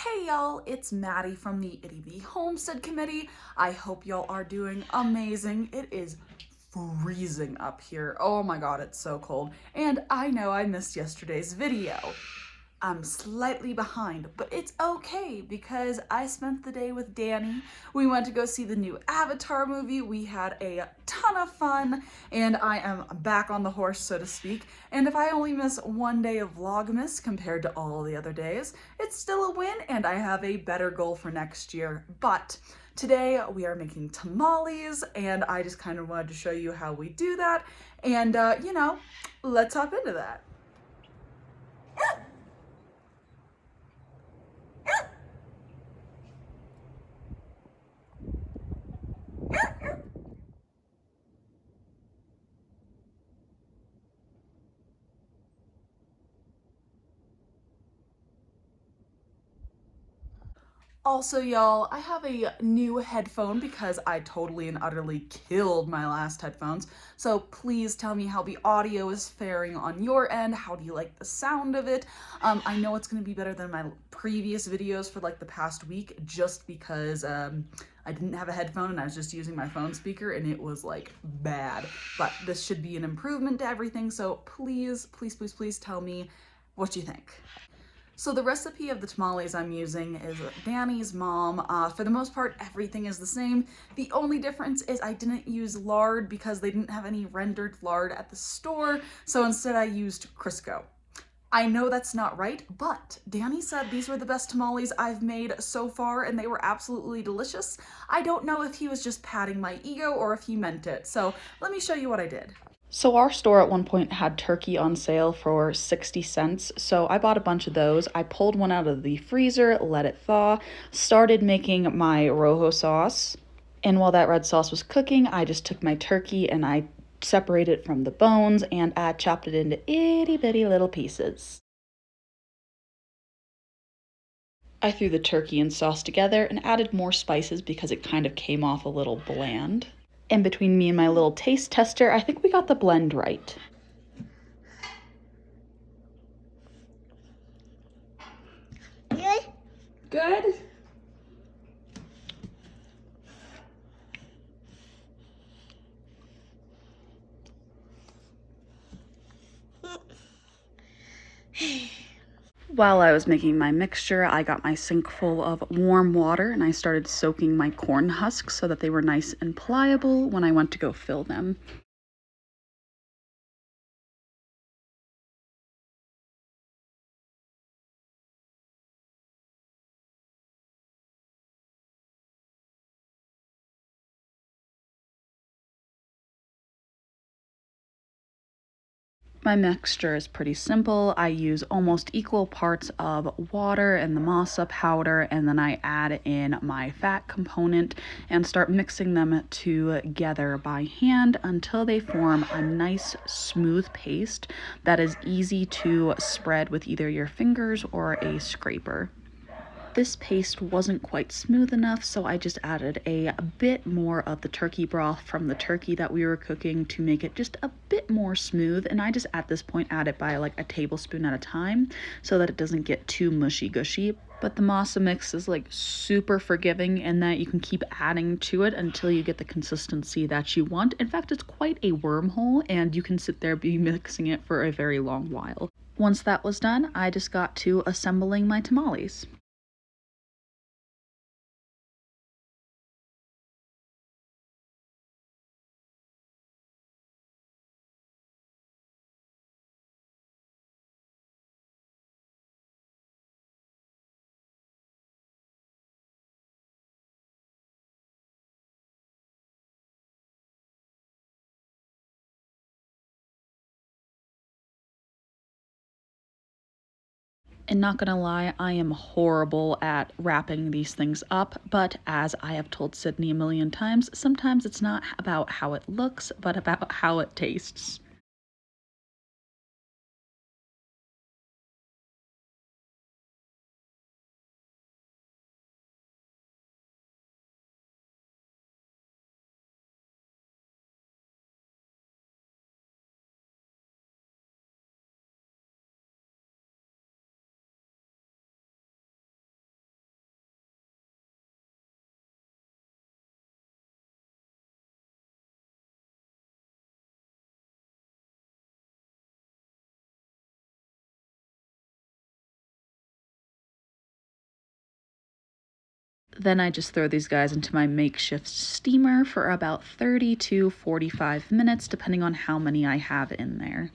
Hey y'all, it's Maddie from the Itty Bitty Homestead Committee. I hope y'all are doing amazing. It is freezing up here. Oh my god, it's so cold. And I know I missed yesterday's video. I'm slightly behind, but it's okay because I spent the day with Danny. We went to go see the new Avatar movie. We had a ton of fun, and I am back on the horse, so to speak. And if I only miss one day of Vlogmas compared to all the other days, it's still a win, and I have a better goal for next year. But today we are making tamales, and I just kind of wanted to show you how we do that. And, let's hop into that. Also, y'all, I have a new headphone because I totally and utterly killed my last headphones. So please tell me how the audio is faring on your end. How do you like the sound of it? I know it's going to be better than my previous videos for like the past week just because I didn't have a headphone and I was just using my phone speaker and it was like bad. But this should be an improvement to everything. So please, please, please, please tell me what you think. So the recipe of the tamales I'm using is Danny's mom. For the most part, everything is the same. The only difference is I didn't use lard because they didn't have any rendered lard at the store, so instead I used Crisco. I know that's not right, but Danny said these were the best tamales I've made so far and they were absolutely delicious. I don't know if he was just patting my ego or if he meant it, so let me show you what I did. So our store at one point had turkey on sale for 60 cents, so I bought a bunch of those. I pulled one out of the freezer, let it thaw, started making my rojo sauce, and while that red sauce was cooking, I just took my turkey and I separated it from the bones and I chopped it into itty bitty little pieces. I threw the turkey and sauce together and added more spices because it kind of came off a little bland. And between me and my little taste tester, I think we got the blend right. Good? Good? While I was making my mixture, I got my sink full of warm water and I started soaking my corn husks so that they were nice and pliable when I went to go fill them. My mixture is pretty simple. I use almost equal parts of water and the masa powder, and then I add in my fat component and start mixing them together by hand until they form a nice smooth paste that is easy to spread with either your fingers or a scraper. This paste wasn't quite smooth enough, so I just added a bit more of the turkey broth from the turkey that we were cooking to make it just a bit more smooth. And I just at this point add it by like a tablespoon at a time so that it doesn't get too mushy gushy. But the masa mix is like super forgiving in that you can keep adding to it until you get the consistency that you want. In fact, it's quite a wormhole and you can sit there be mixing it for a very long while. Once that was done, I just got to assembling my tamales. And not gonna lie, I am horrible at wrapping these things up, but as I have told Sydney a million times, sometimes it's not about how it looks, but about how it tastes. Then I just throw these guys into my makeshift steamer for about 30 to 45 minutes, depending on how many I have in there.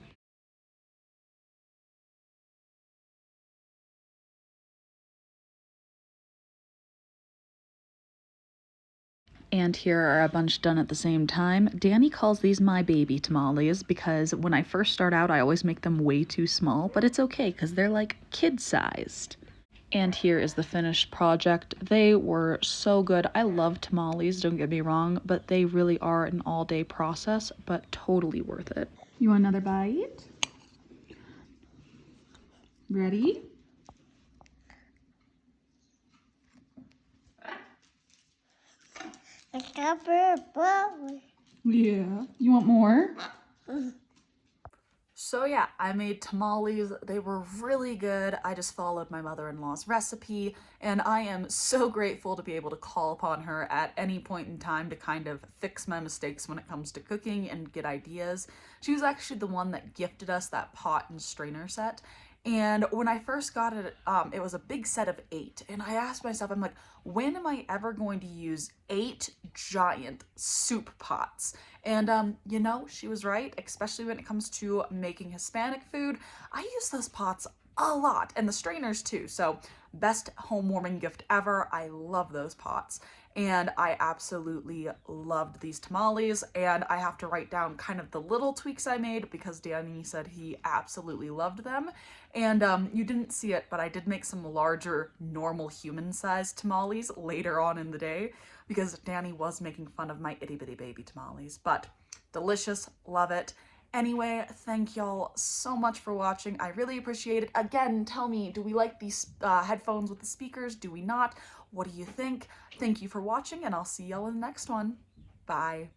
And here are a bunch done at the same time. Danny calls these my baby tamales because when I first start out, I always make them way too small, but it's okay because they're like kid-sized. And here is the finished project. They were so good. I love tamales, don't get me wrong, but they really are an all-day process, but totally worth it. You want another bite? Ready? Yeah. You want more? So yeah, I made tamales. They were really good. I just followed my mother-in-law's recipe, and I am so grateful to be able to call upon her at any point in time to kind of fix my mistakes when it comes to cooking and get ideas. She was actually the one that gifted us that pot and strainer set. And when I first got it, it was a big set of 8. And I asked myself, I'm like, when am I ever going to use 8 giant soup pots? And, you know, she was right, especially when it comes to making Hispanic food. I use those pots a lot, and the strainers too. So, best home warming gift ever. I love those pots. And I absolutely loved these tamales. And I have to write down kind of the little tweaks I made because Danny said he absolutely loved them. And you didn't see it, but I did make some larger, normal human-sized tamales later on in the day because Danny was making fun of my itty-bitty baby tamales. But delicious, love it. Anyway, thank y'all so much for watching. I really appreciate it. Again, tell me, do we like these headphones with the speakers? Do we not? What do you think? Thank you for watching, and I'll see y'all in the next one. Bye.